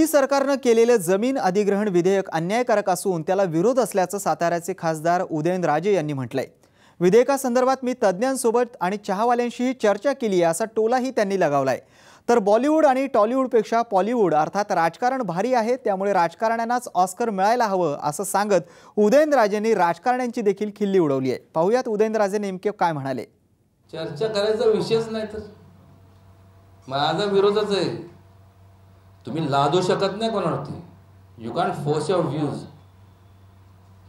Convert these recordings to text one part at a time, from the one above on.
सरकारनं केलेले जमीन अधिग्रहण विधेयक अन्यायकारक असून त्याला विरोध असल्याचं साताऱ्याचे खासदार उदयनराजे यांनी म्हटलंय। विधेयकासंदर्भात मी तज्ञांसोबत आणि चहावाल्यांशीही चर्चा केली आहे असा टोलाही त्यांनी लगावलाय। तर बॉलिवूड आणि टॉलिवूडपेक्षा पॉलिवूड अर्थात राजकारण भारी आहे, त्यामुळे राजकारण्यांनाच ऑस्कर मिळायला हवं असं सांगत उदयनराजेंनी राजकारण्यांची देखील खिल्ली उडवली आहे। पाहूयात उदयनराजे नेमके काय म्हणाले। चर्चा करायचा विषयच नाही तर माझा विरोधच आहे। तुम्ही लादू शकत नाही कोणावरती। You can't force your views.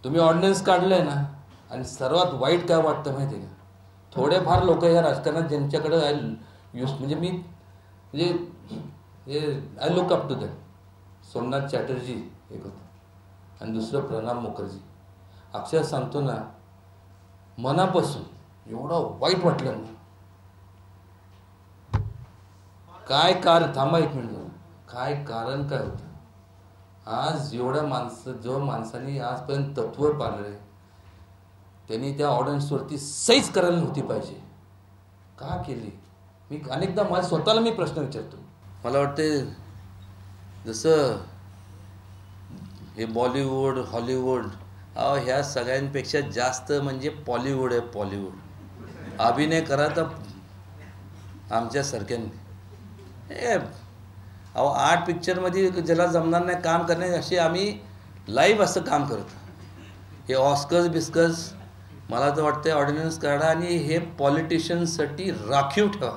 तुम्ही ऑर्डिनन्स काढले ना, आणि सर्वात वाईट काय वाटतं माहिती आहे का, थोडेफार लोक या राजकारणात ज्यांच्याकडे म्हणजे मी I look up to that. Somnath Chatterjee एक होतं आणि दुसरं प्रणब मुखर्जी। अक्षर सांगतो ना, मनापासून एवढं वाईट वाटलं ना। काय थांबा एक मिनिट, काय कारण काय होतं। आज एवढ्या जो माणसांनी आजपर्यंत तत्व पाळले, त्यांनी त्या ऑर्डन्सवरती सहीच करायला नव्हती पाहिजे, का केली? मी अनेकदा मला स्वतःला मी प्रश्न विचारतो। मला वाटते जसं हे बॉलिवूड हॉलिवूड ह्या सगळ्यांपेक्षा जास्त म्हणजे पॉलिवूड आहे। पॉलिवूड अभिनय करा तर आमच्यासारख्यांनी 8 पिक्चरमध्ये ज्याला जमणार नाही काम करणे, असे आम्ही लाईव्ह असं काम करतो। हे ऑस्कर्स बिस्कर्स मला तर वाटतं ऑर्डिनन्स काढा आणि हे पॉलिटिशियन्ससाठी राखीव ठेवा।